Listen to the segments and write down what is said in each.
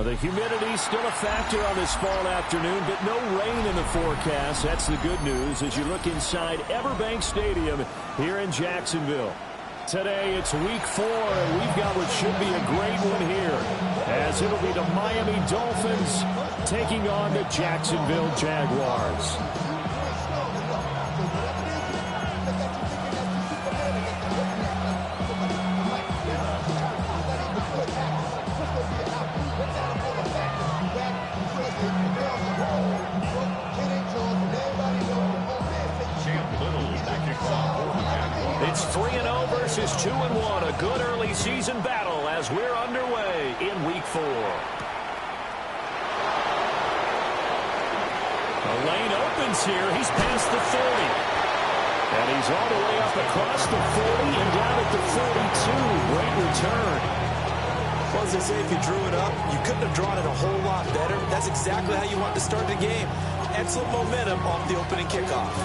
The humidity's still a factor on this fall afternoon, but no rain in the forecast. That's the good news as you look inside Everbank Stadium here in Jacksonville. Today it's week 4, and we've got what should be a great one here, as it'll be the Miami Dolphins taking on the Jacksonville Jaguars. It's 3-0 versus 2-1, a good early season battle as we're underway in week 4. The lane opens here. He's past the 30. And he's all the way up across the 40 and down at the 42. Great return. Well, as they say, if you drew it up, you couldn't have drawn it a whole lot better. That's exactly how you want to start the game. Excellent momentum off the opening kickoff.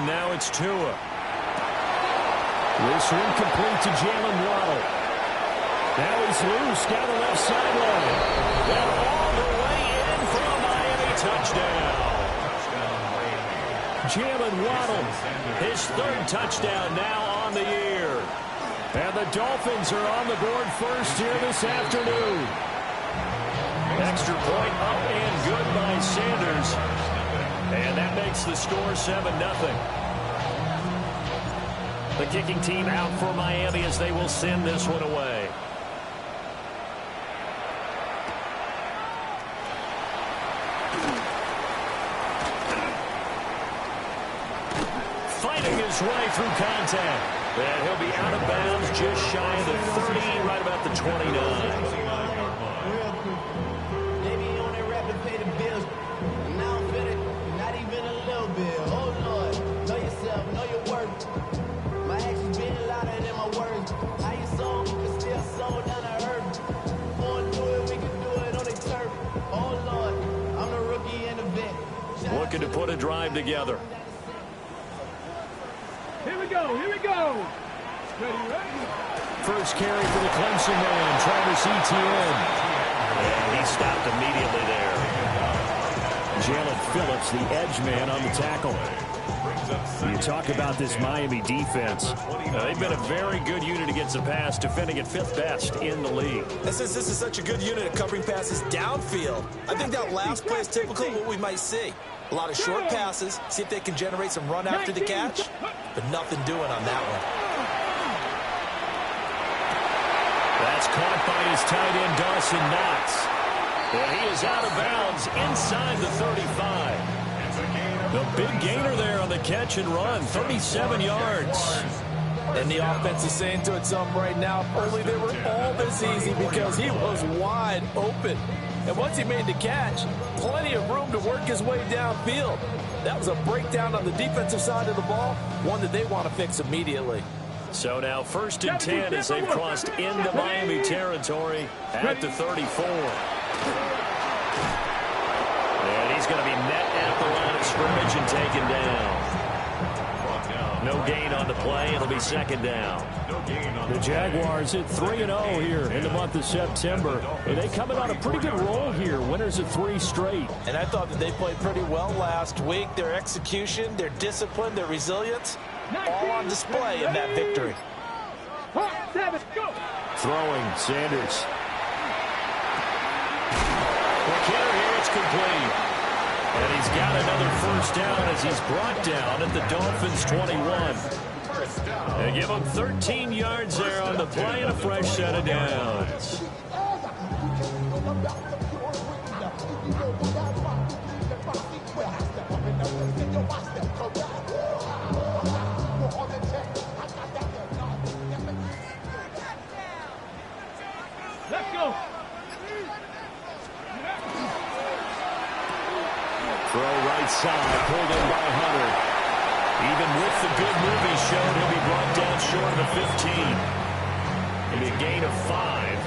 Now it's Tua. This one complete to Jalen Waddle. Now he's loose down the left sideline. And all the way in for a Miami touchdown. Jalen Waddle, his 3rd touchdown now on the year. And the Dolphins are on the board first here this afternoon. Extra point up and good by Sanders. And that makes the score 7-0. The kicking team out for Miami as they will send this one away. Fighting his way through contact. And he'll be out of bounds just shy of the 30, right about the 29. Looking to put a drive together. Here we go. Here we go. Ready? First carry for the Clemson man, Travis Etienne. And he stopped immediately there. Jalen Phillips, the edge man on the tackle. You talk about this Miami defense. They've been a very good unit against the pass, defending at 5th best in the league. And since this is such a good unit at covering passes downfield, I think that last play is typical of what we might see. A lot of short passes, see if they can generate some run after the catch, but nothing doing on that one. That's caught by his tight end, Dawson Knox. And he is out of bounds inside the 35. The big gainer there on the catch and run, 37 yards. And the offense is saying to itself right now, if only they were all this easy, because he was wide open. And once he made the catch, plenty of room to work his way downfield. That was a breakdown on the defensive side of the ball, one that they want to fix immediately. So now 1st and 10 as they've crossed into Miami territory at the 34. And he's going to be met at the line of scrimmage and taken down. No gain on the play. It'll be 2nd down. The Jaguars hit 3-0 here in the month of September. And they come in on a pretty good roll here. Winners of 3 straight. And I thought that they played pretty well last week. Their execution, their discipline, their resilience, all on display in that victory. Throwing, Sanders. McKinnon here, it's complete. And he's got another 1st down as he's brought down at the Dolphins' 21. They give him 13 yards there on the play and a fresh set of downs. Let's go. inside, pulled in by Hunter. Even with the good move he showed, he'll be brought down short of the 15. It'll be a gain of 5,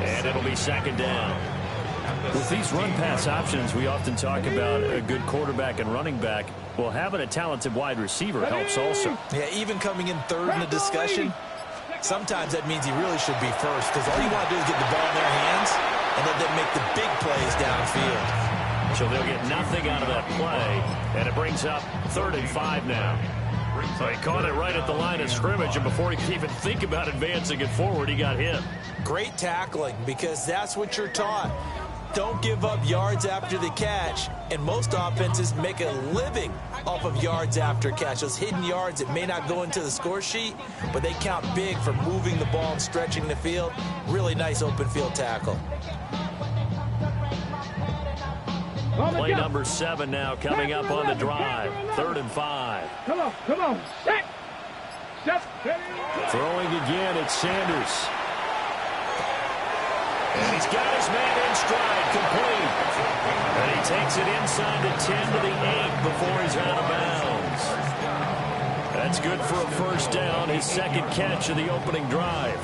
and it'll be second down. With these run-pass options, we often talk about a good quarterback and running back. Well, having a talented wide receiver helps also. Yeah, even coming in third in the discussion, sometimes that means he really should be first, because all you want to do is get the ball in their hands and let them make the big plays downfield. So they'll get nothing out of that play, and it brings up 3rd and 5 now. So he caught it right at the line of scrimmage, and before he could even think about advancing it forward, he got hit. Great tackling, because that's what you're taught. Don't give up yards after the catch, and most offenses make a living off of yards after catch. Those hidden yards that may not go into the score sheet, but they count big for moving the ball and stretching the field. Really nice open field tackle. Play number 7 now coming up on the drive. 3rd and 5. Come on. Set. Throwing again, it's Sanders. And he's got his man in stride, complete. And he takes it inside the 10 to the 8 before he's out of bounds. That's good for a first down, his second catch of the opening drive.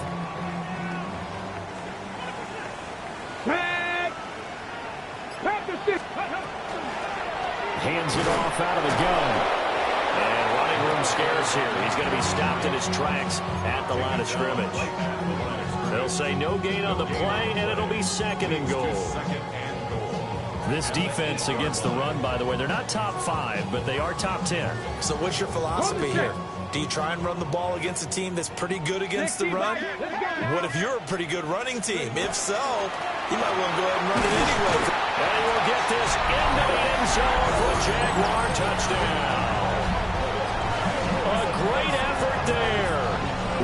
Hands it off out of the gun. And running room scarce here. He's going to be stopped in his tracks at the line of scrimmage. They'll say no gain on the play, and it'll be 2nd and goal. This defense against the run, by the way, they're not top 5, but they are top 10. So what's your philosophy here? Do you try and run the ball against a team that's pretty good against the run? What if you're a pretty good running team? If so, you might want to go ahead and run it anyway. And he will get this into the end zone for a Jaguar touchdown. A great effort there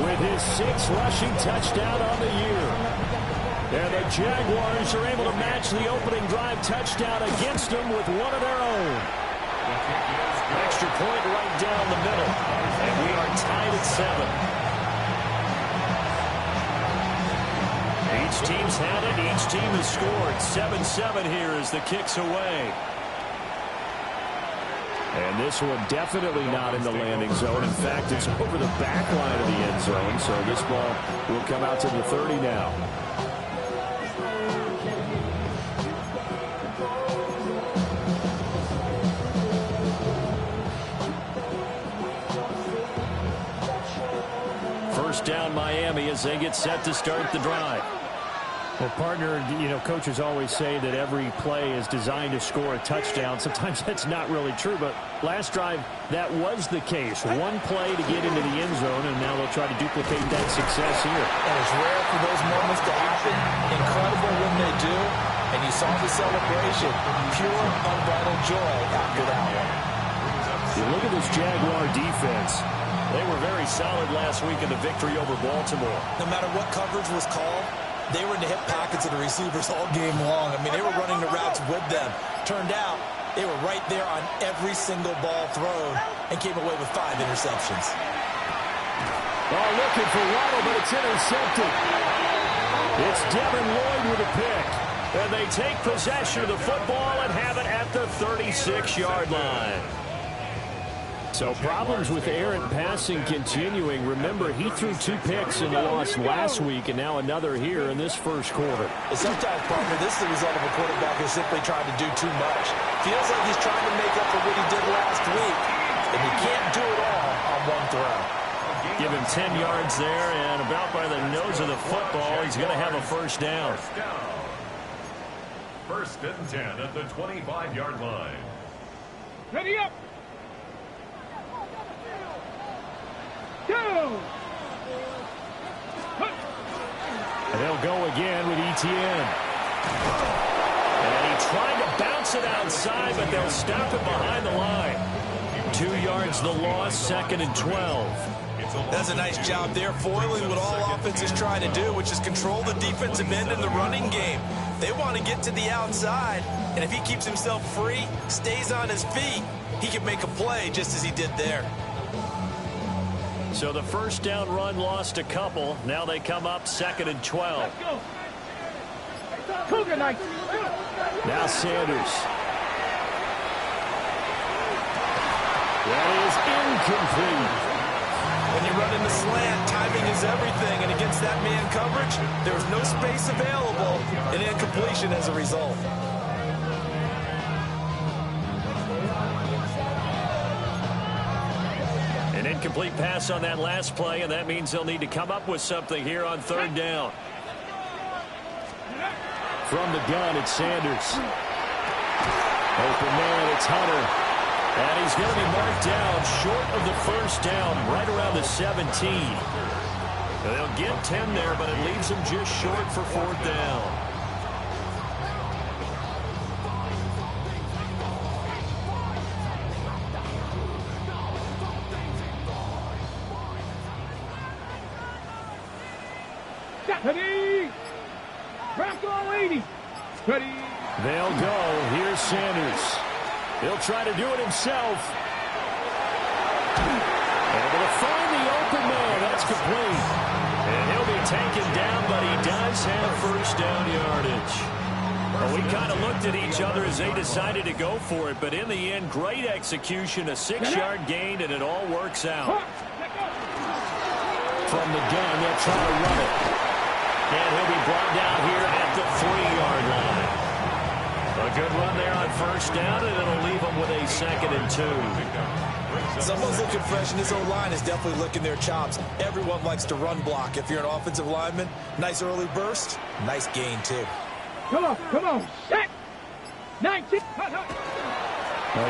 with his 6th rushing touchdown on the year. And the Jaguars are able to match the opening drive touchdown against them with one of their own. Extra point right down the middle. And we are tied at 7. Each team's had it. Each team has scored. 7-7 here as the kick's away. And this one definitely not in the landing zone. In fact, it's over the back line of the end zone. So this ball will come out to the 30 now. First down Miami as they get set to start the drive. Well, partner, coaches always say that every play is designed to score a touchdown. Sometimes that's not really true, but last drive, that was the case. One play to get into the end zone, and now they'll try to duplicate that success here. And it's rare for those moments to happen. Incredible when they do. And you saw the celebration. Pure, unbridled joy after that one. You look at this Jaguar defense. They were very solid last week in the victory over Baltimore. No matter what coverage was called, they were in the hip pockets of the receivers all game long. I mean, they were running the routes with them. Turned out, they were right there on every single ball thrown and came away with 5 interceptions. Ball looking for Waddle, but it's intercepted. It's Devin Lloyd with a pick. And they take possession of the football and have it at the 36-yard line. So problems with errant passing continuing. Remember, he threw 2 picks in the loss last week, and now another here in this first quarter. Sometimes, partner, this is the result of a quarterback who's simply trying to do too much. Feels like he's trying to make up for what he did last week, and he can't do it all on one throw. Give him 10 yards there, and about by the nose of the football, he's going to have a first down. 1st and 10 at the 25-yard line. Ready up. Go. And they'll go again with Etienne. And he tried to bounce it outside, but they'll stop it behind the line. 2 yards the loss, 2nd and 12. That's a nice job there, foiling what all offenses try to do, which is control the defensive end in the running game. They want to get to the outside, and if he keeps himself free, stays on his feet, he can make a play just as he did there. So the first down run lost a couple. Now they come up 2nd and 12. Cougar night. Now Sanders. That is incomplete. When you run in the slant, timing is everything, and against that man coverage, there's no space available, and incompletion as a result. An incomplete pass on that last play, and that means they'll need to come up with something here on third down. From the gun, it's Sanders. Open man, it's Hunter. And he's going to be marked down short of the first down, right around the 17. They'll get 10 there, but it leaves them just short for fourth down. Ready. Back on 80. Ready. They'll go. Here's Sanders. He'll try to do it himself. Able to find the open man. That's complete. And he'll be taken down, but he does have first down yardage. Well, we kind of looked at each other as they decided to go for it, but in the end, great execution, a 6-yard gain, and it all works out. From the gun, they'll try to run it. And he'll be brought down here at the 3-yard line. A good run there on first down, and it'll leave them with a 2nd and 2. Someone's looking fresh, and his O-line is definitely licking their chops. Everyone likes to run block. If you're an offensive lineman, nice early burst, nice gain, too. Come on, come on. Set. 19. A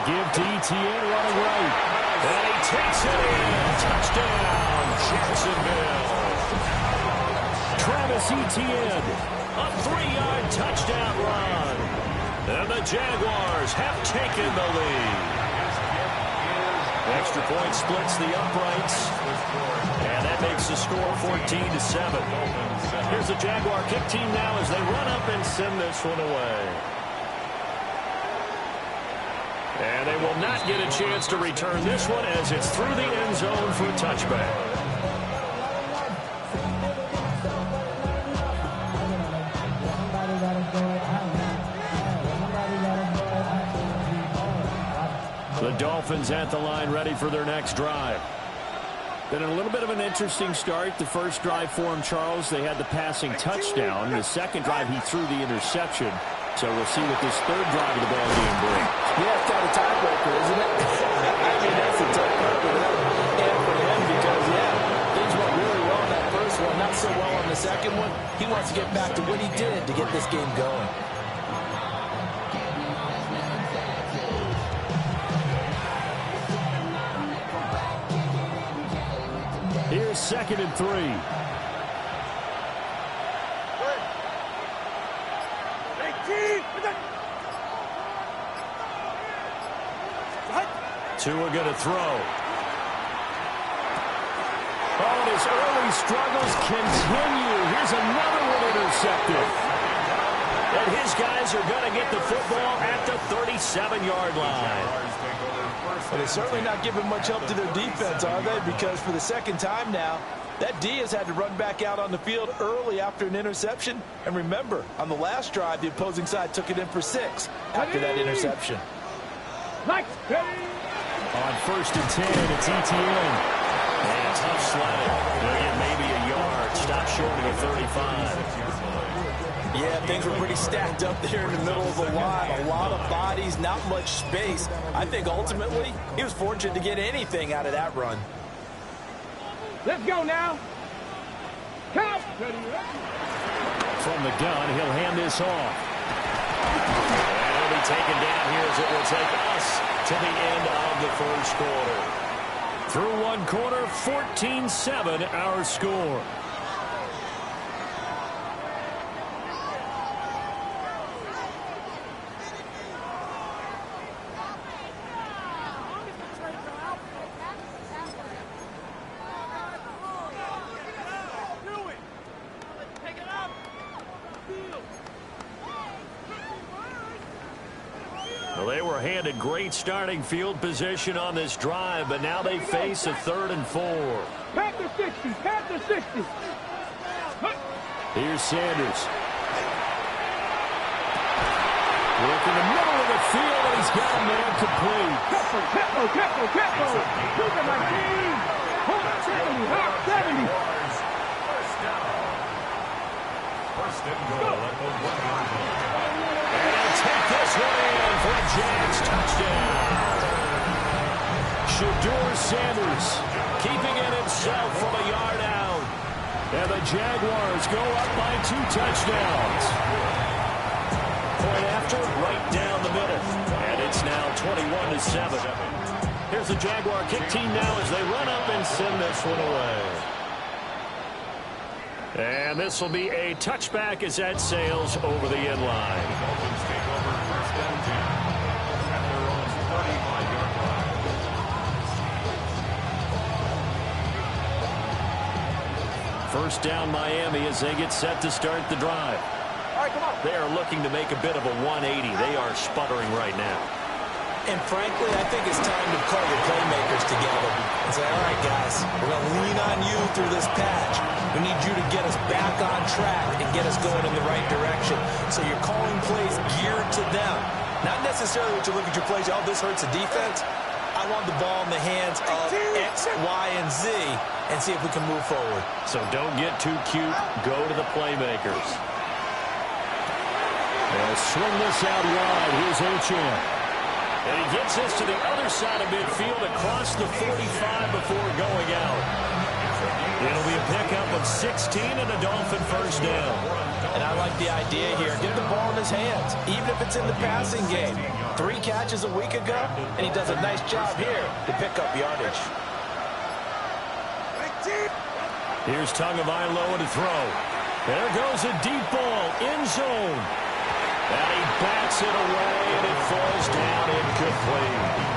give to Etienne running right. And he takes it in. Touchdown, Jacksonville. Travis Etienne, a 3-yard touchdown run. And the Jaguars have taken the lead. Extra point splits the uprights. And that makes the score 14-7. Here's the Jaguar kick team now as they run up and send this one away. And they will not get a chance to return this one as it's through the end zone for a touchback. The Dolphins at the line ready for their next drive. Been a little bit of an interesting start. The first drive for him, Charles, they had the passing touchdown. The second drive, he threw the interception. So we'll see what this third drive of the ball game brings. Yeah, it's kind of tiebreaker, isn't it? I mean, that's a tough part for them and for him because, yeah, things went really well in that first one, not so well on the second one. He wants to get back to what he did to get this game going. Here's 2nd and 3. Tua going to throw. Oh, and his early struggles continue. Here's another one intercepted. And his guys are going to get the football at the 37-yard line. Well, they're certainly not giving much help to their defense, are they? Because for the second time now, that D has had to run back out on the field early after an interception. And remember, on the last drive, the opposing side took it in for 6 after that interception. On 1st and 10, it's Etienne. And tough sled. They'll get maybe a yard. Stop short of the 35. Yeah, things were pretty stacked up there in the middle of the line. A lot of bodies, not much space. I think ultimately he was fortunate to get anything out of that run. Let's go now. Count. From the gun, he'll hand this off. And it'll be taken down here as it will take us to the end of the first quarter. Through one quarter, 14-7 our score. Well, they were handed great starting field position on this drive, but now they face a 3rd and 4. Pack the 60. Pack the 60. Here's Sanders. Work in the middle of the field, and he's got a man complete. Careful. Look at my team. Hold on, 70. Hot 70. First and goal at the 1-yard line. And he'll take this one in for a Jags touchdown. Shedeur Sanders keeping it himself from a yard out. And the Jaguars go up by 2 touchdowns. Point after, right down the middle. And it's now 21-7. Here's the Jaguar kick team now as they run up and send this one away. And this will be a touchback as that sails over the end line. Dolphins take over first and 10 at their own 35-yard line. First down Miami as they get set to start the drive. All right, come on. They are looking to make a bit of a 180. They are sputtering right now. And frankly, I think it's time to call your playmakers together and say, all right, guys, we're going to lean on you through this patch. We need you to get us back on track and get us going in the right direction. So you're calling plays geared to them. Not necessarily what you look at your plays, oh, this hurts the defense. I want the ball in the hands of X, Y, and Z and see if we can move forward. So don't get too cute. Go to the playmakers. They'll swing this out wide. Here's Achane. And he gets this to the other side of midfield across the 45 before going out. It'll be a pickup of 16 and a Dolphin first down. And I like the idea here. Get the ball in his hands, even if it's in the passing game. 3 catches a week ago, and he does a nice job here to pick up yardage. Here's Tagovailoa to throw. There goes a deep ball, end zone. And he bats it away, and it falls down incomplete.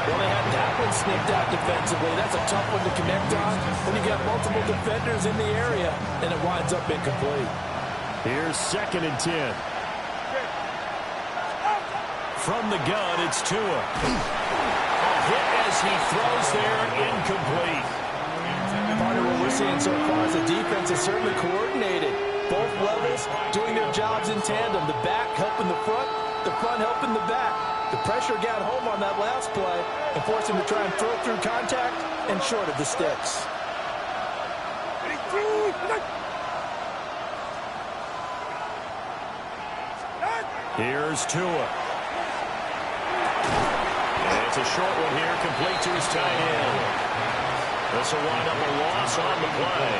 Well, they had that one snipped out defensively. That's a tough one to connect on when you got multiple defenders in the area, and it winds up incomplete. Here's 2nd and 10. From the gun, it's Tua. A hit as he throws there, incomplete. Part of what we're seeing so far is the defense is certainly coordinated. Both levels doing their jobs in tandem. The back helping the front helping the back. The pressure got home on that last play and forced him to try and throw through contact and short of the sticks. Here's Tua. And it's a short one here, complete to his tight end. This will wind up a loss on the play.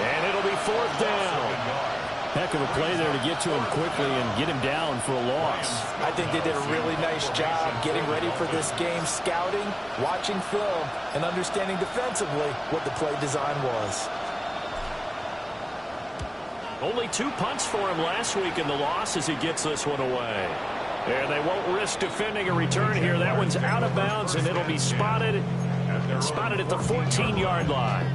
And it'll be 4th down. Heck of a play there to get to him quickly and get him down for a loss. I think they did a really nice job getting ready for this game, scouting, watching film, and understanding defensively what the play design was. Only 2 punts for him last week in the loss as he gets this one away. And they won't risk defending a return here. That one's out of bounds, and it'll be spotted at the 14-yard line.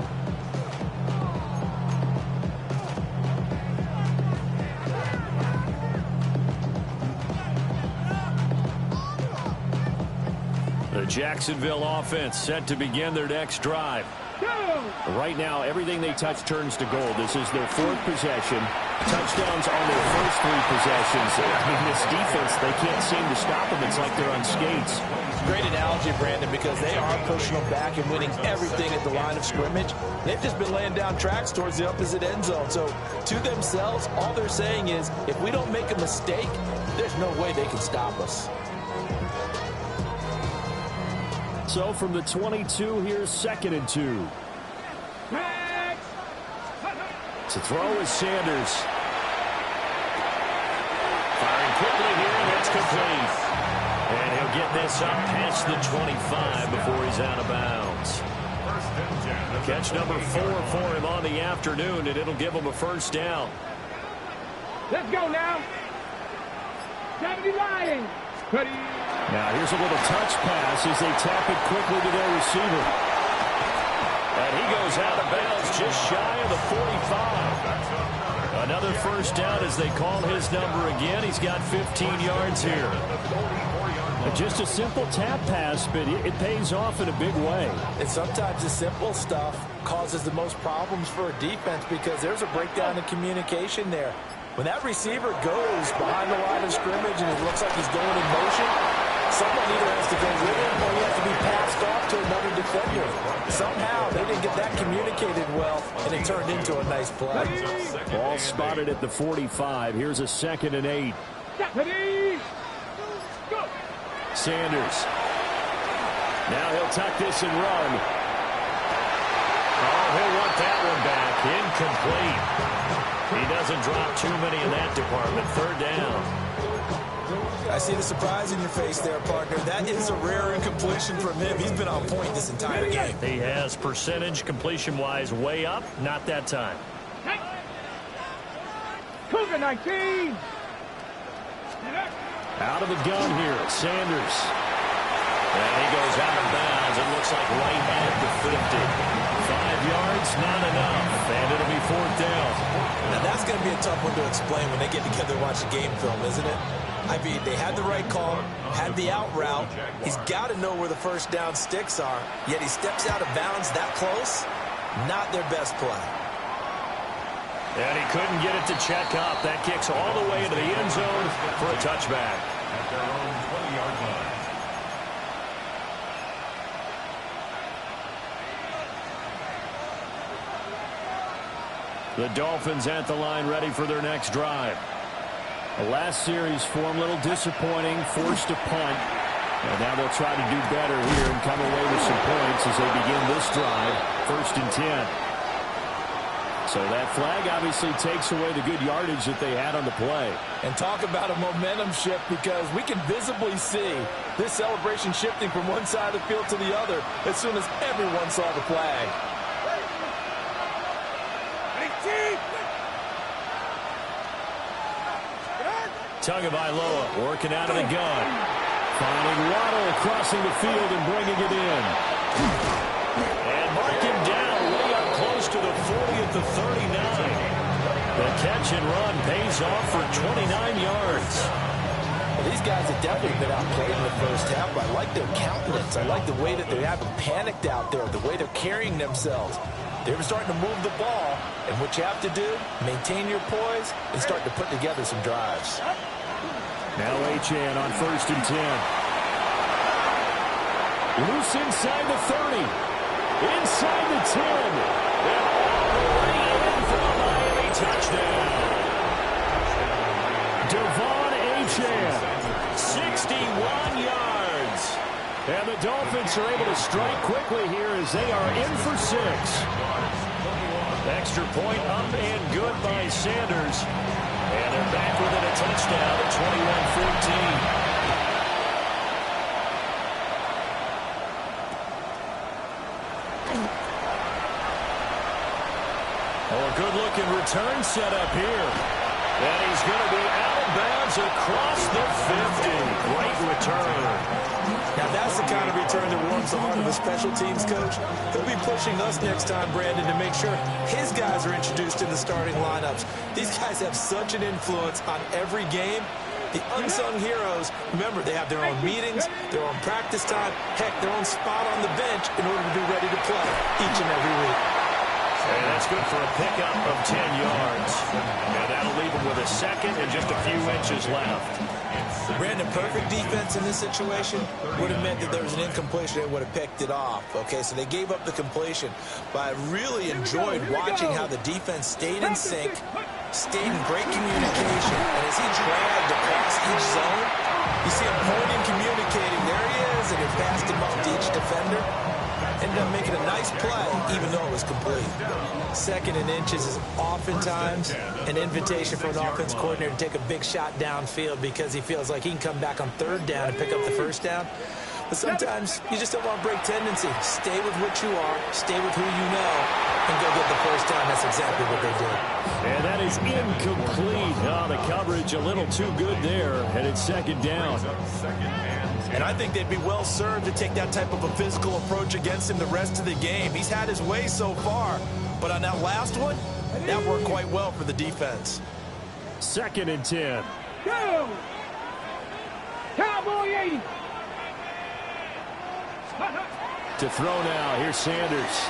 The Jacksonville offense set to begin their next drive. Right now, everything they touch turns to gold. This is their 4th possession. Touchdowns on their first 3 possessions. I mean, this defense, they can't seem to stop them. It's like they're on skates. Great analogy, Brandon, because they are pushing them back and winning everything at the line of scrimmage. They've just been laying down tracks towards the opposite end zone. So, to themselves, all they're saying is, if we don't make a mistake, there's no way they can stop us. So from the 22, here's 2nd and 2. To throw is Sanders. Firing quickly here, and it's complete. And he'll get this up past the 25 before he's out of bounds. Catch number 4 for him on the afternoon, and it'll give him a first down. Let's go now. 70 Lions. Ready. Now here's a little touch pass as they tap it quickly to their receiver. And he goes out of bounds just shy of the 45. Another first down as they call his number again. He's got 15 yards here. Just a simple tap pass, but it pays off in a big way. And sometimes the simple stuff causes the most problems for a defense because there's a breakdown in communication there. When that receiver goes behind the line of scrimmage and it looks like he's going in motion, someone either has to go with him or he has to be passed off to another defender. Somehow they didn't get that communicated well, and it turned into a nice play. Ball spotted at the 45. Here's a 2nd and 8. Sanders. Now he'll tuck this and run. Oh, he'll want that one back. Incomplete. He doesn't drop too many in that department. 3rd down. I see the surprise in your face there, partner. That is a rare incompletion from him. He's been on point this entire game. He has percentage completion-wise way up. Not that time. Cougar 19. Out of the gun here, Sanders. And he goes out of bounds. It looks like right at the 50. 5 yards, not enough. And it'll be 4th down. Now that's going to be a tough one to explain when they get together and watch the game film, isn't it? I mean, they had the right call, had the out route. He's got to know where the 1st down sticks are, yet he steps out of bounds that close. Not their best play. And he couldn't get it to check up. That kicks all the way into the end zone for a touchback. At their own 20-yard line. The Dolphins at the line ready for their next drive. The last series for them, a little disappointing, forced a punt. And now they'll try to do better here and come away with some points as they begin this drive, 1st and 10. So that flag obviously takes away the good yardage that they had on the play. And talk about a momentum shift, because we can visibly see this celebration shifting from one side of the field to the other as soon as everyone saw the flag. Tagovailoa working out of the gun. Finding Waddle crossing the field and bringing it in. And mark him down way up close to the 40 at the 39. The catch and run pays off for 29 yards. Well, these guys have definitely been outplayed in the 1st half. I like their countenance. I like the way that they haven't panicked out there, the way they're carrying themselves. They were starting to move the ball, and what you have to do, maintain your poise and start to put together some drives. Now Achane on 1st and 10. Loose inside the 30. Inside the 10. And all the way in for a Miami touchdown. Devon Achane, 61 yards. And the Dolphins are able to strike quickly here as they are in for 6. Extra point up and good by Sanders. And they're back within a touchdown at 21-14. Oh, a good-looking return set up here. And he's going to be out of bounds across the 50. Great return. Now, that's the kind of return that warms the heart of a special teams coach. He'll be pushing us next time, Brandon, to make sure his guys are introduced in the starting lineups. These guys have such an influence on every game. The unsung heroes, remember, they have their own meetings, their own practice time, heck, their own spot on the bench in order to be ready to play each and every week. And that's good for a pickup of 10 yards. And that'll leave them with a 2nd and just a few inches left. Brandon, perfect defense in this situation would have meant that there was an incompletion. They would have picked it off. Okay, so they gave up the completion. But I really enjoyed watching how the defense stayed in sync, stayed in great communication. And as he dragged across each zone, you see him pointing, communicating. There he is, and he passed him up to each defender. Ended up making a nice play, even though it was complete. 2nd and inches is oftentimes an invitation for an offense coordinator to take a big shot downfield because he feels like he can come back on 3rd down and pick up the 1st down. But sometimes you just don't want to break tendency. Stay with what you are, stay with who you know, and go get the 1st down. That's exactly what they did. And that is incomplete. Oh, the coverage a little too good there, and it's 2nd down. And I think they'd be well served to take that type of a physical approach against him the rest of the game. He's had his way so far, but on that last one, that worked quite well for the defense. 2nd and 10. Go! Cowboy 80. To throw now. Here's Sanders.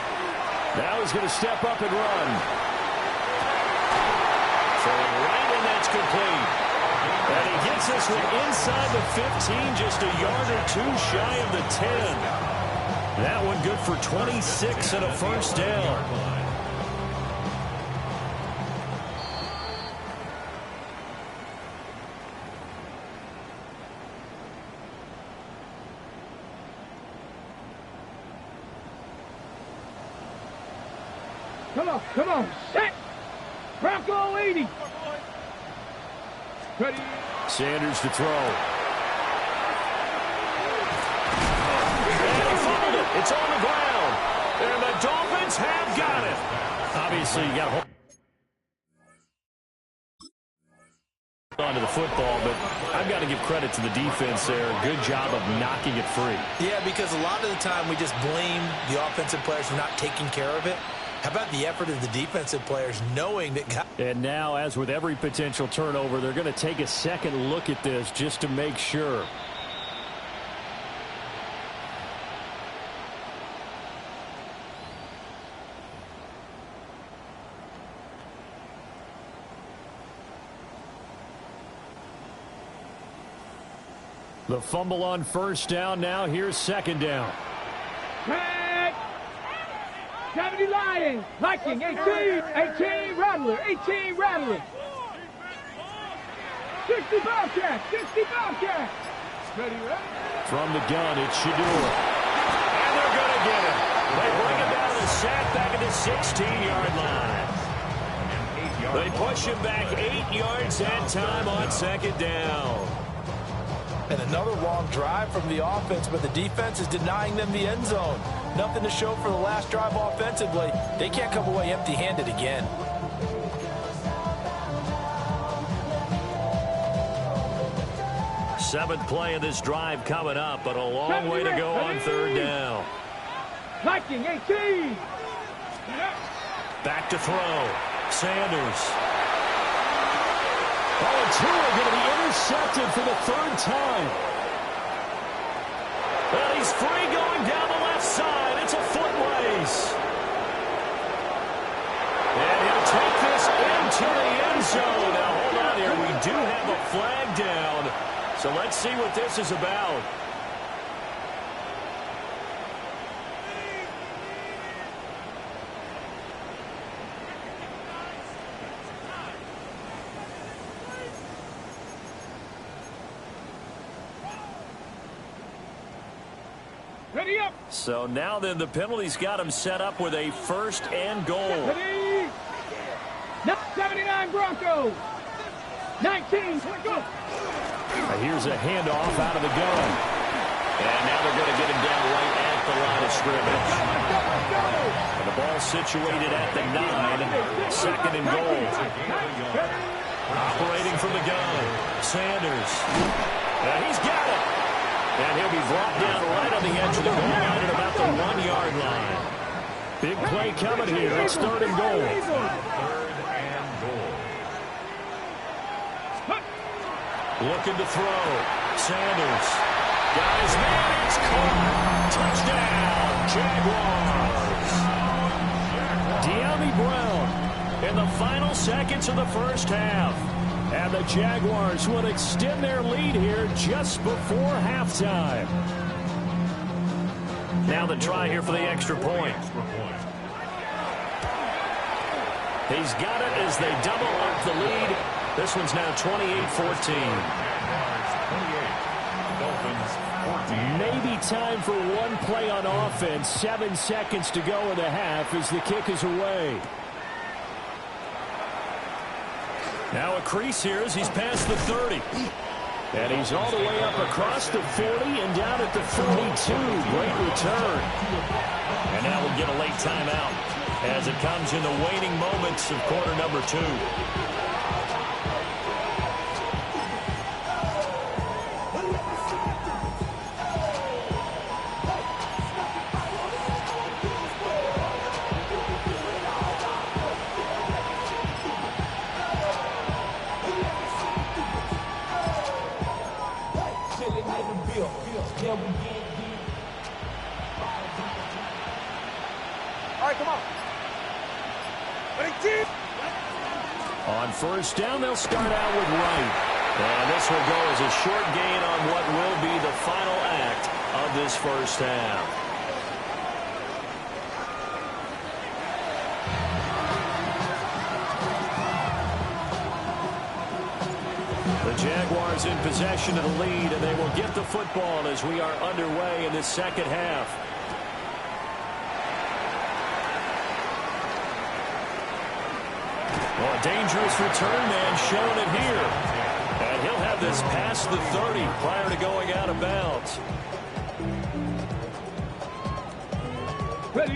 Now he's going to step up and run. Throwing right, and that's complete. And he gets this one inside the 15, just a yard or two shy of the 10. That one good for 26 and a first down. Come on, set! Bronco 80! Ready? Sanders to throw. And he fumbled it. It's on the ground. And the Dolphins have got it. Obviously, you got to hold on to the football, but I've got to give credit to the defense there. Good job of knocking it free. Yeah, because a lot of the time we just blame the offensive players for not taking care of it. How about the effort of the defensive players knowing that... And now, as with every potential turnover, they're going to take a second look at this just to make sure. The fumble on first down. Now here's second down. Back! 70 Lions, Viking, 18 Rattler, 18 Rattler. 60 Bobcats, 60 Bobcats. Ready, ready? From the gun, it's Shador. And they're going to get him. They bring him down to the sack back at the 16-yard line. They push him back 8 yards that time on second down. And another long drive from the offense, but the defense is denying them the end zone. Nothing to show for the last drive offensively. They can't come away empty-handed again. Seventh play of this drive coming up, but a long way to go on third down. Viking, 18. Back to throw. Sanders. Oh, and two are going to be intercepted for the third time. And he's free going down the left side. It's a foot race. And he'll take this into the end zone. Now, hold on here. We do have a flag down. So let's see what this is about. Ready up. So now then the penalty's got him set up with a first and goal. Ready. 79 Broncos. 19. Go. Here's a handoff out of the gun. And now they're going to get him down right at the line of scrimmage. And the ball situated at the 9. Second and goal. Operating from the gun. Sanders. And he's got it. And he'll be brought down right on the edge of the goal line at about the 1-yard line. Big play coming here. It's third and goal. Looking to throw. Sanders. Got his man. It's caught. Touchdown, Jaguars. De'Ami Brown in the final seconds of the first half. And the Jaguars will extend their lead here just before halftime. Now the try here for the extra point. He's got it as they double up the lead. This one's now 28-14. Maybe time for one play on offense. 7 seconds to go in the half as the kick is away. Now a crease here as he's past the 30. And he's all the way up across the 40 and down at the 42. Great return. And now we'll get a late timeout as it comes in the waning moments of quarter number 2. All right, come on. Ready, team. On first down, they'll start out with right. And this will go as a short gain on what will be the final act of this first half. The Jaguars in possession of the lead, and they will get the football as we are underway in this second half. Well, a dangerous return man showing it here. And he'll have this past the 30 prior to going out of bounds.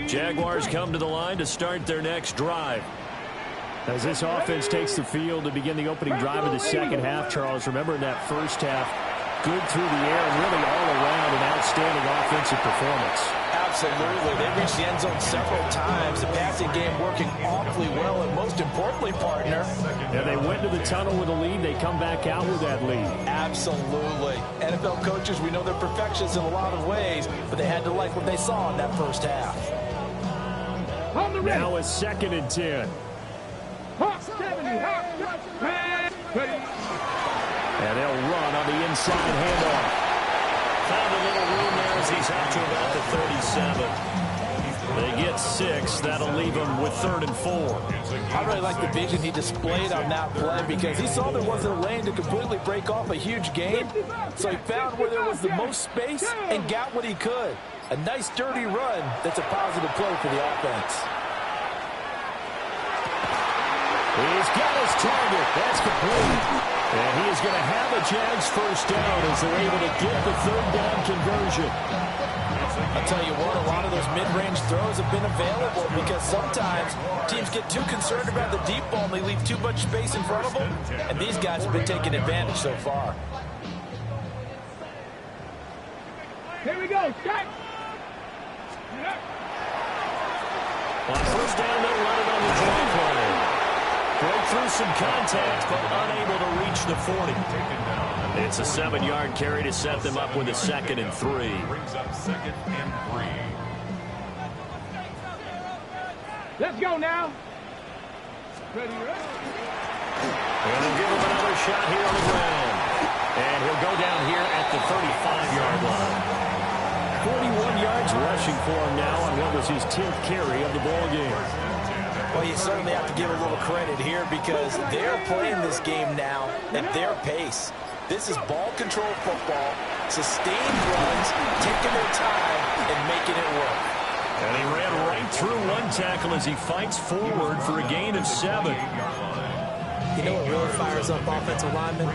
Jaguars come to the line to start their next drive. As this offense takes the field to begin the opening drive of the second half, Charles, remember in that first half, good through the air and really all around an outstanding offensive performance. Absolutely. They reached the end zone several times. The passing game working awfully well, and most importantly, partner. And they went to the tunnel with a lead. They come back out with that lead. Absolutely. NFL coaches, we know they're perfectionists in a lot of ways, but they had to like what they saw in that first half. Now a 2nd and 10. And they'll run on the inside handoff. Found a little room there as he's out to about the 37. They get 6. That'll leave them with 3rd and 4. I really like the vision he displayed on that play because he saw there wasn't a lane to completely break off a huge gain. So he found where there was the most space and got what he could. A nice dirty run that's a positive play for the offense. He's got his target. That's complete. And he is going to have a Jags first down as they're able to get the 3rd down conversion. I'll tell you what, a lot of those mid-range throws have been available because sometimes teams get too concerned about the deep ball and they leave too much space in front of them. And these guys have been taking advantage so far. Here we go. Check. On first down, they'll run it on the draw play. Broke through some contact, but unable to reach the 40. It's a 7-yard carry to set them up with a 2nd and 3. Brings up 2nd and 3. Let's go now. Ready, ready. And they'll give him another shot here on the ground. And he'll go down here at the 35-yard line. 41 yards rushing for him now on what was his 10th carry of the ball game. Well, you certainly have to give a little credit here because they're playing this game now at their pace. This is ball control football, sustained runs, taking their time, and making it work. And he ran right through one tackle as he fights forward for a gain of 7. You know what really fires up offensive linemen?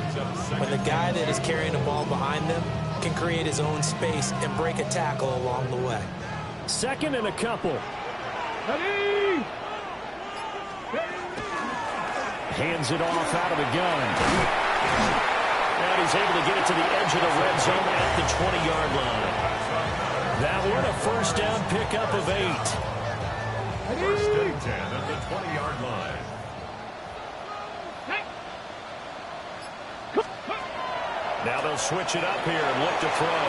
When the guy that is carrying the ball behind them can create his own space and break a tackle along the way. 2nd and a couple. Ready. Hands it off out of the gun. And he's able to get it to the edge of the red zone at the 20-yard line. That one a first down pickup of 8. First and 10 at the 20-yard line. Now they'll switch it up here and look to throw.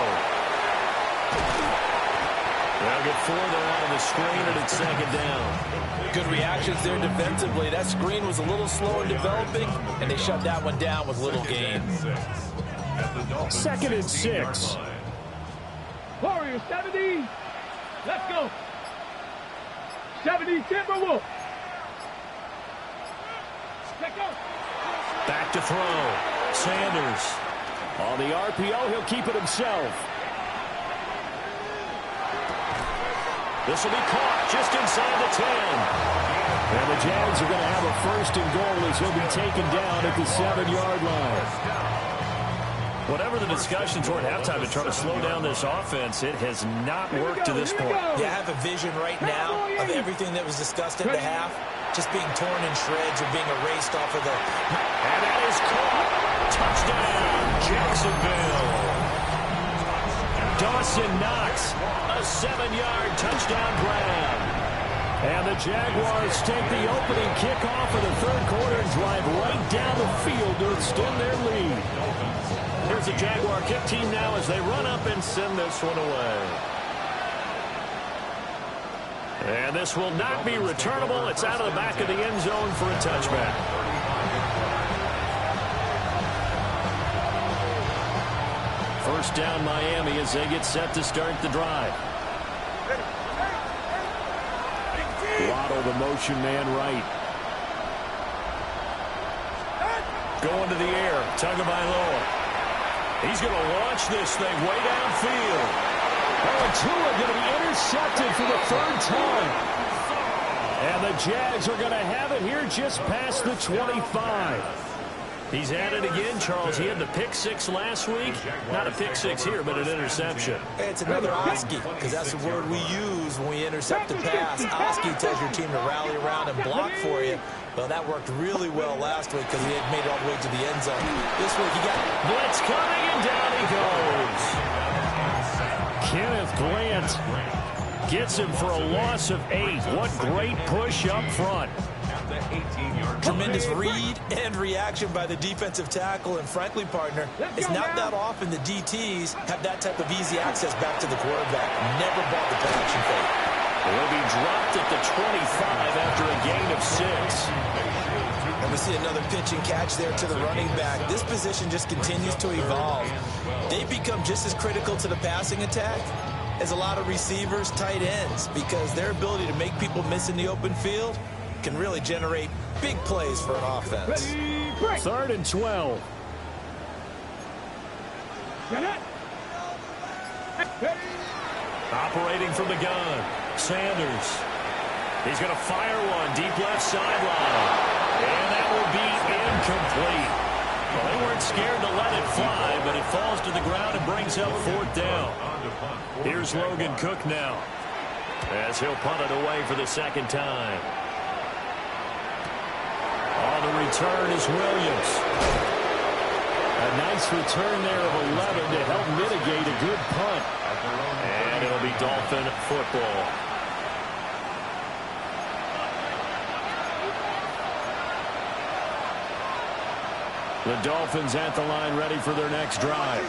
They'll get 4 there on the screen, and it's 2nd down. Good reactions there defensively. That screen was a little slow in developing, and they shut that one down with little gain. 2nd and 6. Warriors 70. Let's go. 70 Timberwolves. Let's go. Back to throw. Sanders. On the RPO, he'll keep it himself. This will be caught just inside the 10. And the Jags are going to have a 1st and goal as he'll be taken down at the 7-yard line. Whatever the discussions were at halftime to try to slow down this offense, it has not worked to this point. Yeah, I have a vision right now of everything that was discussed at the half just being torn in shreds or being erased off of the... And that is caught. Touchdown, Jacksonville. Dawson Knox, a 7-yard touchdown grab. And the Jaguars take the opening kickoff of the 3rd quarter and drive right down the field to extend their lead. Here's the Jaguar kick team now as they run up and send this one away. And this will not be returnable. It's out of the back of the end zone for a touchback. First down Miami as they get set to start the drive. Waddle, the motion man right. Going to the air. Tagovailoa. He's going to launch this thing way downfield. Oh, and Tua going to be intercepted for the third time. And the Jags are going to have it here just past the 25. He's at it again, Charles. He had the pick six last week. Not a pick six here, but an interception. It's another Oski, because that's the word we use when we intercept a pass. Oski tells your team to rally around and block for you. Well, that worked really well last week because he had made it all the way to the end zone. This week, he got blitz coming, and down he goes. Kenneth Grant gets him for a loss of 8. What great push up front. Tremendous read and reaction by the defensive tackle, and frankly, partner, it's not that often the DTs have that type of easy access back to the quarterback. Never bought the play-action fake. Will be dropped at the 25 after a gain of 6. And we see another pitch and catch there to the running back. This position just continues to evolve. They become just as critical to the passing attack as a lot of receivers, tight ends, because their ability to make people miss in the open field can really generate big plays for an offense. 3rd and 12. Operating from the gun, Sanders. He's going to fire one deep left sideline. And that will be incomplete. Well, they weren't scared to let it fly, but it falls to the ground and brings up 4th down. Here's Logan Cook now, as he'll punt it away for the 2nd time. On the return is Williams. A nice return there of 11 to help mitigate a good punt. And it'll be Dolphin football. The Dolphins at the line ready for their next drive.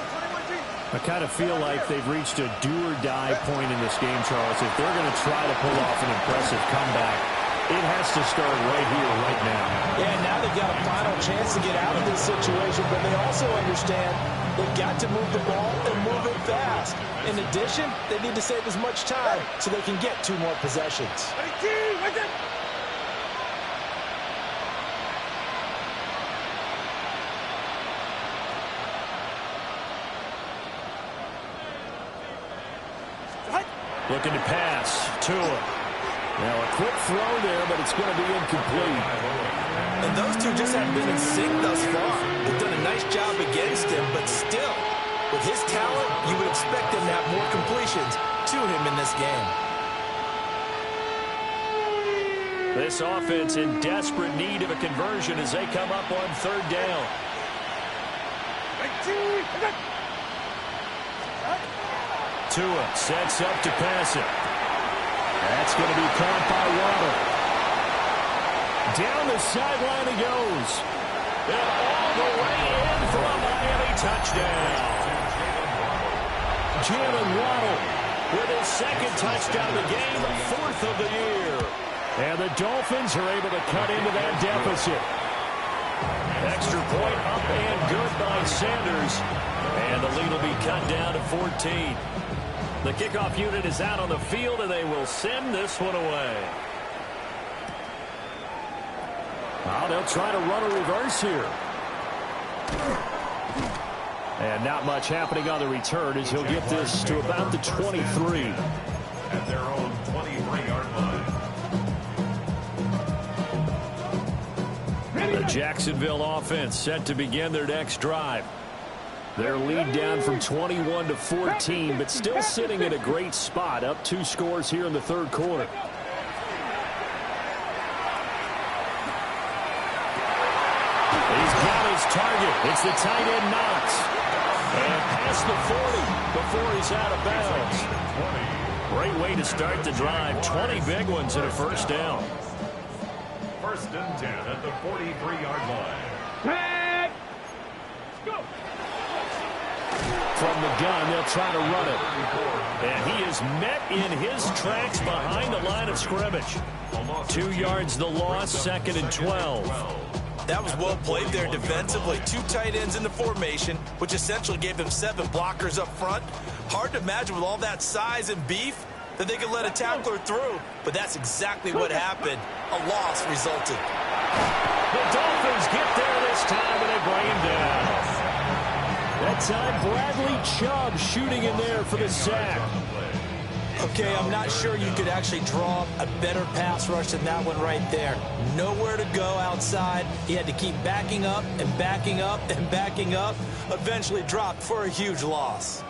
I kind of feel like they've reached a do-or-die point in this game, Charles. If they're going to try to pull off an impressive comeback, it has to start right here, right now. Yeah, now they've got a final chance to get out of this situation, but they also understand they've got to move the ball and move it fast. In addition, they need to save as much time so they can get 2 more possessions. Looking to pass. Tua. Now a quick throw there, but it's going to be incomplete. And those two just haven't been in sync thus far. They've done a nice job against him, but still, with his talent, you would expect him to have more completions to him in this game. This offense in desperate need of a conversion as they come up on 3rd down. Tua sets up to pass it. That's going to be caught by Waddle. Down the sideline he goes. And all the way in for a Miami touchdown. Jalen Waddle with his 2nd touchdown of the game, 4th of the year. And the Dolphins are able to cut into that deficit. Extra point up and good by Sanders. And the lead will be cut down to 14. The kickoff unit is out on the field, and they will send this one away. Well, they'll try to run a reverse here. And not much happening on the return as he'll get this to about the 23. At their own 23-yard line. The Jacksonville offense set to begin their next drive. Their lead down from 21 to 14, but still sitting at a great spot, up 2 scores here in the 3rd quarter. He's got his target. It's the tight end Knox. And past the 40 before he's out of bounds. Great way to start the drive. 20 big ones and a 1st down. 1st and 10 at the 43-yard line. From the gun, they'll try to run it. And he is met in his tracks behind the line of scrimmage. 2 yards the loss, 2nd and 12. That was well played there defensively. 2 tight ends in the formation, which essentially gave them 7 blockers up front. Hard to imagine with all that size and beef that they could let a tackler through, but that's exactly what happened. A loss resulted. The Dolphins get there this time, and they bring him down. That time, Bradley Chubb shooting in there for the sack. Okay, I'm not sure you could actually draw a better pass rush than that one right there. Nowhere to go outside. He had to keep backing up and backing up and backing up. Eventually dropped for a huge loss.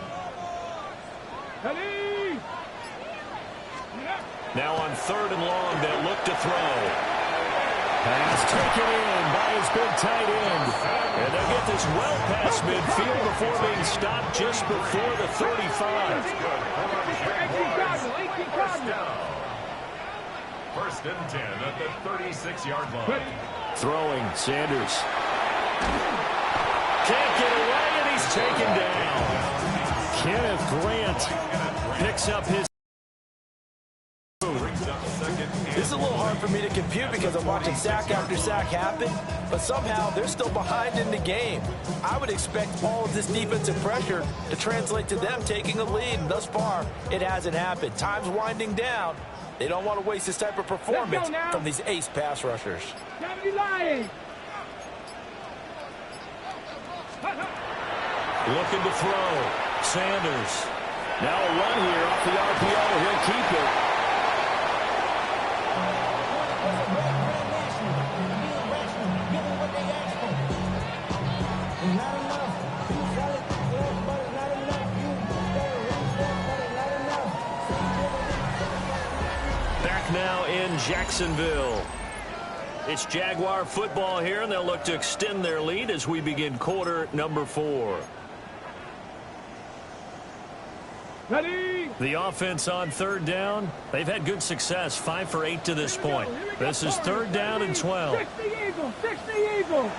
Now on 3rd and long, they'll look to throw. Pass taken in by his big tight end. And they'll get this well past midfield before being stopped just before the 35. First and 10 at the 36-yard line. Throwing, Sanders. Can't get away, and he's taken down. Kenneth Grant picks up his... This is a little hard for me to compute because I'm watching sack after sack happen, but somehow they're still behind in the game. I would expect all of this defensive pressure to translate to them taking a lead, and thus far, it hasn't happened. Time's winding down. They don't want to waste this type of performance from these ace pass rushers. Looking to throw. Sanders. Now a run here off the RPO. He'll keep it. Back now in Jacksonville. It's Jaguar football here, and they'll look to extend their lead as we begin quarter number 4. Ready? The offense on 3rd down. They've had good success, 5 for 8 to this point. This is 3rd down and 12. 60 Eagle.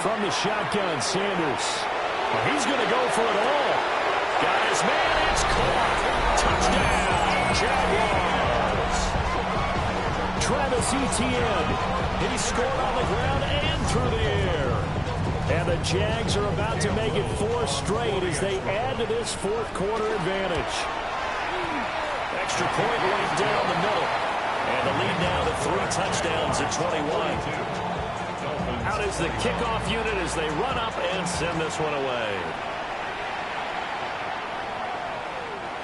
From the shotgun, Sanders. Well, he's going to go for it all. Got his man. It's caught. Touchdown, Jaguars. Travis Etienne. He scored on the ground and through the air. And the Jags are about to make it 4 straight as they add to this 4th quarter advantage. Extra point right down the middle. And the lead now to 3 touchdowns at 21. Out is the kickoff unit as they run up and send this one away.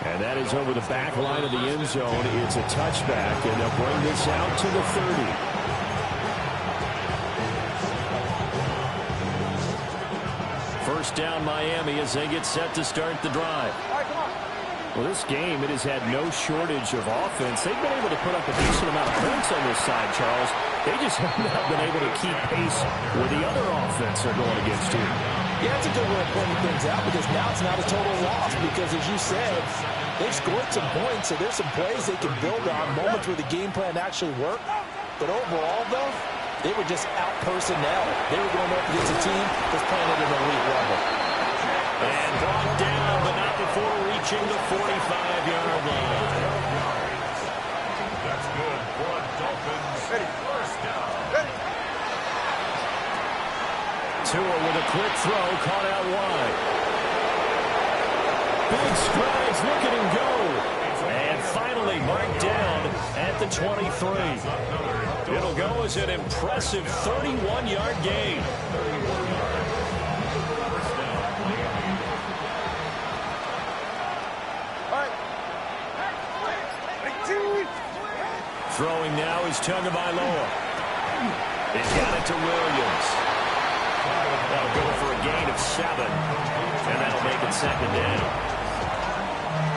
And that is over the back line of the end zone. It's a touchback, and they'll bring this out to the 30. First down Miami as they get set to start the drive. Well, this game, it has had no shortage of offense. They've been able to put up a decent amount of points on this side, Charles. They just have not been able to keep pace with the other offense they're going against here. Yeah, it's a good way of pointing things out because now it's not a total loss because, as you said, they've scored some points, so there's some plays they can build on, moments where the game plan actually worked. But overall, though, they were just out personnel. They were going up against a team that's playing at an elite level. And brought down, but not before reaching the 45-yard line. That's good for Dolphins. First down. Tua with a quick throw, caught out wide. Big strides, look at him go. And finally marked down at the 23. It'll go as an impressive 31-yard gain. Throwing now is Tagovailoa. He's got it to Williams. That'll go for a gain of 7. And that'll make it 2nd down.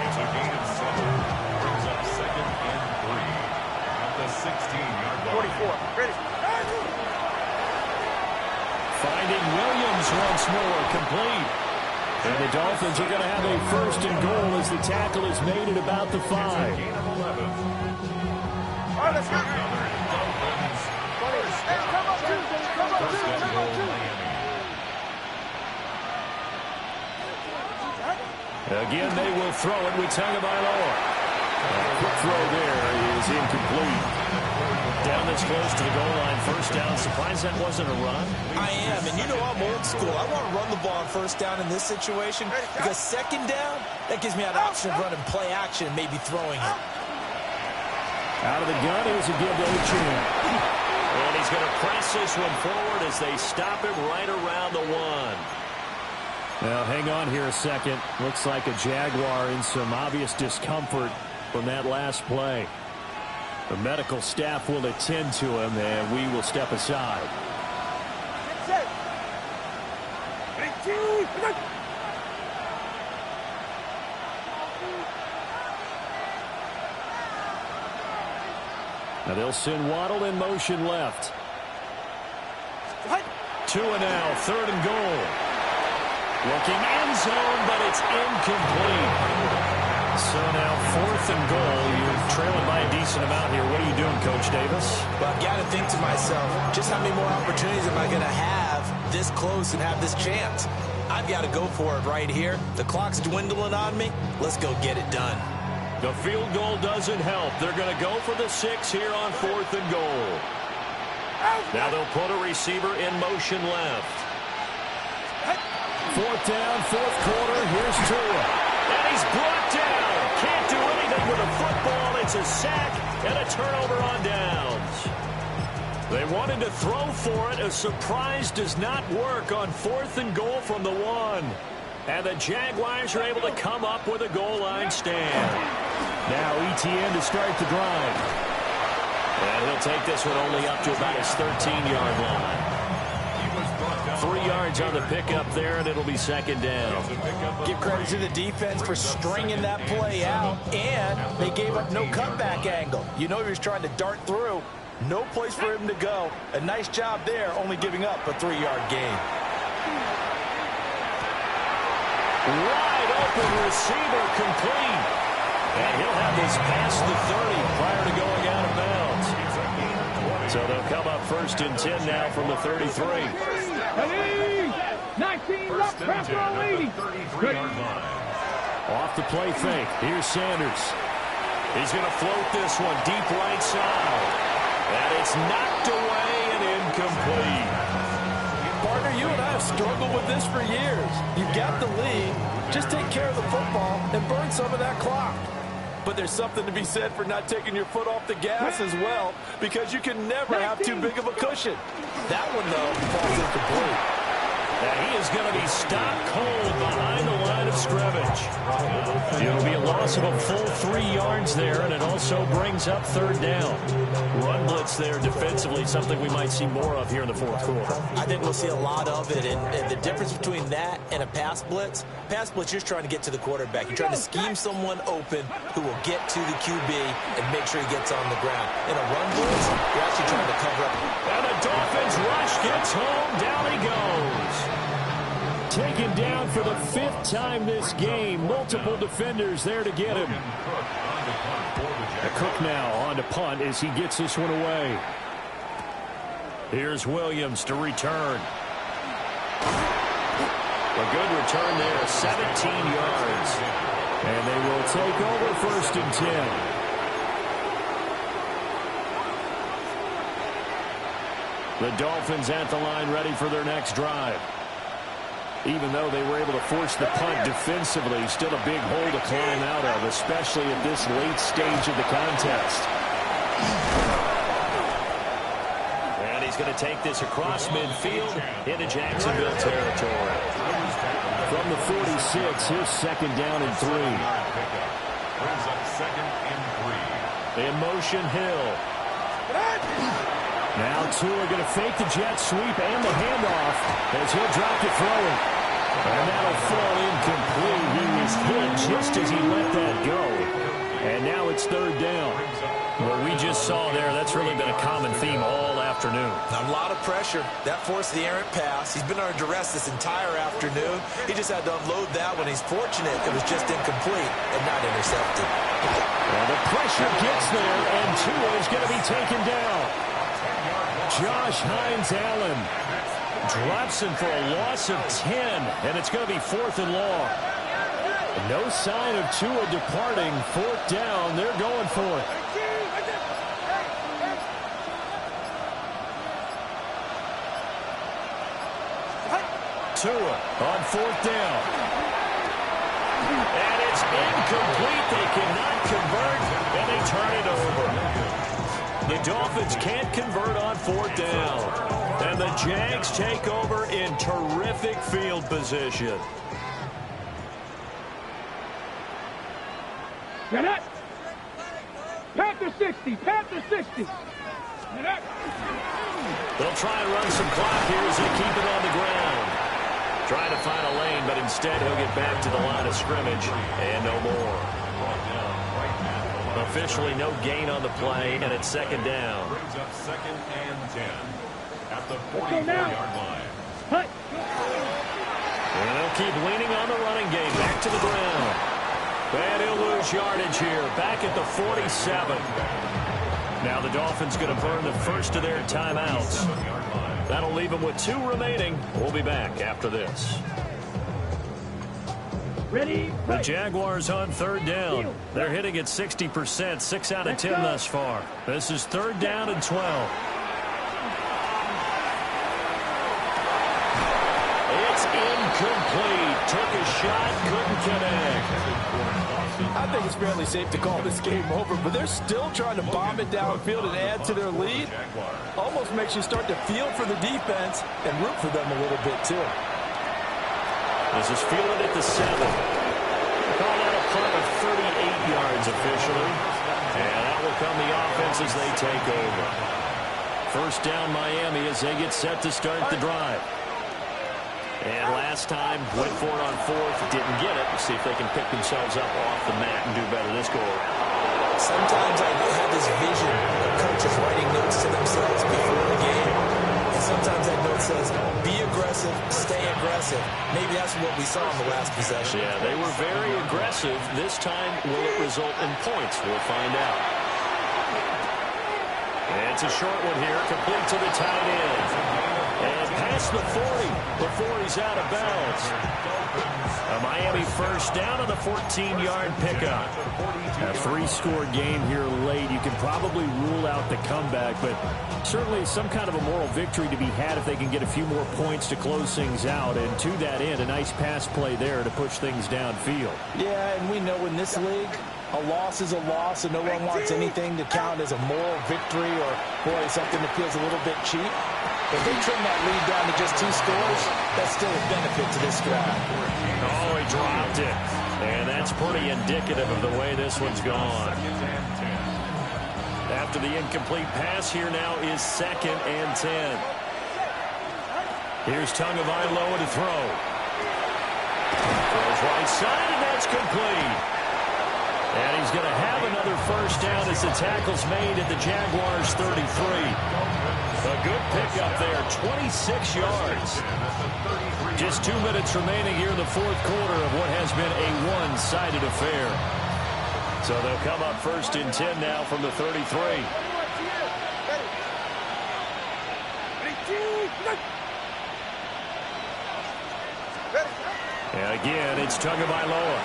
It's a gain of 7. Brings up 2nd and 3. At the 16-yard line. 44. Ready. Finding Williams once more, complete. And the Dolphins are going to have a 1st and goal as the tackle is made at about the 5. Gain of 11. All right, let's go. Dolphins. Come on, First and goal, Miami. Again, they will throw it with Tagovailoa. Quick throw there is incomplete. Down this close to the goal line, first down. Surprised that wasn't a run? I am, and you know I'm old school. I want to run the ball on first down in this situation because second down, that gives me an option of running play action and maybe throwing it. Out of the gun, here's a give to O'Chin. And he's going to press this one forward as they stop him right around the 1. Now, hang on here a second. Looks like a Jaguar in some obvious discomfort from that last play. The medical staff will attend to him, and we will step aside. Now they'll send Waddle in motion left. 2 and now, 3rd and goal. Looking end zone, but it's incomplete. So now 4th and goal. You're trailing by a decent amount here. What are you doing, Coach Davis? Well, I've got to think to myself, just how many more opportunities am I going to have this close and have this chance? I've got to go for it right here. The clock's dwindling on me. Let's go get it done. The field goal doesn't help. They're going to go for the 6 here on 4th and goal. Now they'll put a receiver in motion left. 4th down, 4th quarter. Here's Tua. And he's brought down. Can't do anything with a football. It's a sack and a turnover on downs. They wanted to throw for it. A surprise does not work on 4th and goal from the 1. And the Jaguars are able to come up with a goal line stand. Now ETN to start the drive. And he'll take this one only up to about his 13-yard line. 3 yards on the pickup there, and it'll be 2nd down. Give credit to the defense for stringing that play out, and they gave up no cutback angle. You know he was trying to dart through. No place for him to go. A nice job there, only giving up a 3-yard gain. Wide open receiver complete. And he'll have this past the 30 prior to going out of bounds. So they'll come up 1st and 10 now from the 33. 19 left, pressure lead. Off the play fake. Here's Sanders. He's going to float this one deep right side. And it's knocked away and incomplete. Partner, you and I have struggled with this for years. You've got the lead. Just take care of the football and burn some of that clock. But there's something to be said for not taking your foot off the gas as well, because you can never have too big of a cushion. That one, though, falls incomplete. Now he is going to be stopped cold behind the line of scrimmage. It'll be a loss of a full 3 yards there, and it also brings up 3rd down. Run blitz there defensively, something we might see more of here in the 4th quarter. I think we'll see a lot of it, and the difference between that and a pass blitz, you're just trying to get to the quarterback. You're trying to scheme someone open who will get to the QB and make sure he gets on the ground. In a run blitz, you're actually trying to cover up. And the Dolphins rush gets home. Down he goes. Taken down for the 5th time this game. Multiple defenders there to get him. Cook now on to punt as he gets this one away. Here's Williams to return. A good return there, 17 yards. And they will take over 1st and 10. The Dolphins at the line ready for their next drive. Even though they were able to force the punt defensively, still a big hole to climb out of, especially at this late stage of the contest. And he's going to take this across midfield into Jacksonville territory. From the 46, here's 2nd down and 3. Brings up 2nd and 3. In motion, Hill. Now Tua going to fake the jet sweep and the handoff as he'll drop to throw it. And that'll fall incomplete. He was hit just as he let that go. And now it's 3rd down. What we just saw there, that's really been a common theme all afternoon. A lot of pressure. That forced the errant pass. He's been under duress this entire afternoon. He just had to unload that one. He's fortunate it was just incomplete and not intercepted. Well, the pressure gets there, and Tua is going to be taken down. Josh Hines-Allen drops him for a loss of 10, and it's going to be 4th and long. No sign of Tua departing. 4th down. They're going for it. Tua on 4th down. And it's incomplete. They cannot convert, and they turn it over. The Dolphins can't convert on 4th down. And the Jags take over in terrific field position. Panther 60, Panther 60. They'll try and run some clock here as they keep it on the ground. Trying to find a lane, but instead he'll get back to the line of scrimmage and no more. Officially no gain on the play, and it's 2nd down. Brings up 2nd and 10 at the 44-yard line. And they'll keep leaning on the running game. Back to the ground. And he'll lose yardage here. Back at the 47. Now the Dolphins going to burn the first of their timeouts. That'll leave them with 2 remaining. We'll be back after this. Ready? The Jaguars on 3rd down. They're hitting at 60%, 6 out of 10 thus far. This is 3rd down and 12. It's incomplete. Took a shot, couldn't connect. I think it's fairly safe to call this game over, but they're still trying to bomb it downfield and add to their lead. Almost makes you start to feel for the defense and root for them a little bit, too. This is fielded at the 7. Call that a punt of 38 yards officially. And that will come the offense as they take over. 1st down Miami as they get set to start the drive. And last time, went for it on 4th, didn't get it. See if they can pick themselves up off the mat and do better this goal. Sometimes I have this vision of coaches writing notes to themselves before the game. And sometimes that note says, be aggressive, stay aggressive. Maybe that's what we saw in the last possession. Yeah, they were very aggressive. This time, will it result in points? We'll find out. And it's a short one here, complete to the tight end. And past the 40 before he's out of bounds. A Miami 1st down on the 14-yard pickup. A 3-score game here late. You can probably rule out the comeback, but certainly some kind of a moral victory to be had if they can get a few more points to close things out. And to that end, a nice pass play there to push things downfield. Yeah, and we know in this league, a loss is a loss, and no one wants anything to count as a moral victory or, boy, something that feels a little bit cheap. If they trim that lead down to just 2 scores, that's still a benefit to this squad. Oh, he dropped it. And that's pretty indicative of the way this one's gone. After the incomplete pass, here now is 2nd and 10. Here's Tagovailoa to throw. Throws right side, and that's complete. And he's going to have another 1st down as the tackle's made at the Jaguars' 33. A good pickup there, 26 yards. Just 2 minutes remaining here in the 4th quarter of what has been a one-sided affair. So they'll come up 1st and 10 now from the 33. And again, it's Tagovailoa.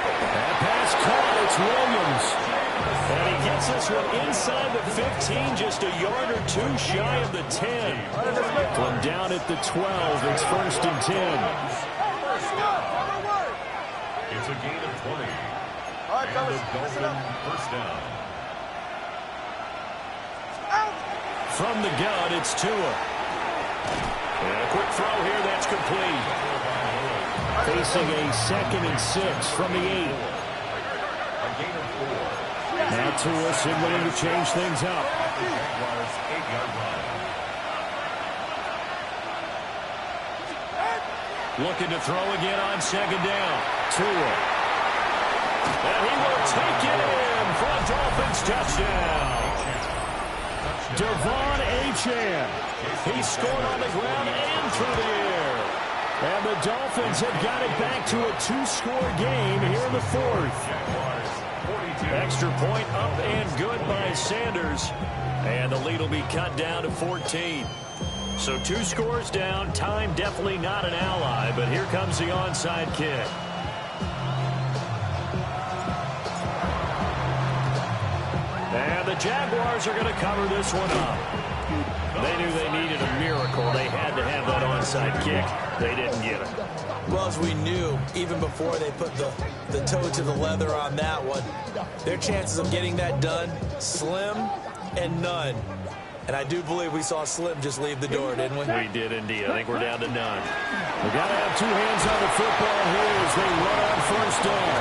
That pass caught, it's Williams. And he gets this one inside the 15, just a yard or 2 shy of the 10. From down at the 12, it's 1st and 10. It's a gain of 20. And the Dolphin 1st down. From the gun, it's Tua. And a quick throw here, that's complete. Facing a 2nd and 6 from the 8. A gain of 4. Now Tua signaling to change things up. Jaguars 8-yard line. Looking to throw again on 2nd down. Tua. And he will take it in for a Dolphins touchdown. Devon Achane. He scored on the ground and through the air. And the Dolphins have got it back to a 2-score game here in the 4th. Extra point up and good by Sanders. And the lead will be cut down to 14. So 2 scores down. Time definitely not an ally, but here comes the onside kick. And the Jaguars are going to cover this one up. They knew they needed a miracle. They had to have that onside kick. They didn't get it. Well, as we knew, even before they put the toe to the leather on that one, their chances of getting that done, slim and none. And I do believe we saw Slim just leave the door, didn't we? We did indeed. I think we're down to none. We got to have two hands on the football here as they run on first down.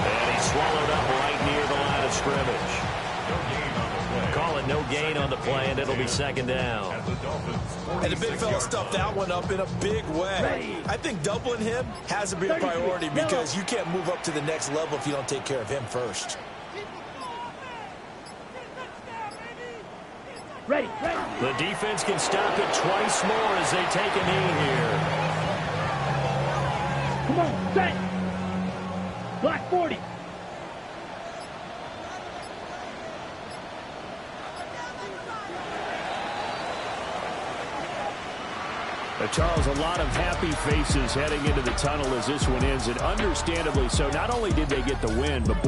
And he's swallowed up right near the line of scrimmage. Call it no gain on the play, and it'll be second down. And the big fella stuffed that one up in a big way. I think doubling him has to be a priority because you can't move up to the next level if you don't take care of him first. Ready. The defense can stop it twice more as they take a knee here. Come on, set. Black 40. Charles, a lot of happy faces heading into the tunnel as this one ends, and understandably so. Not only did they get the win, but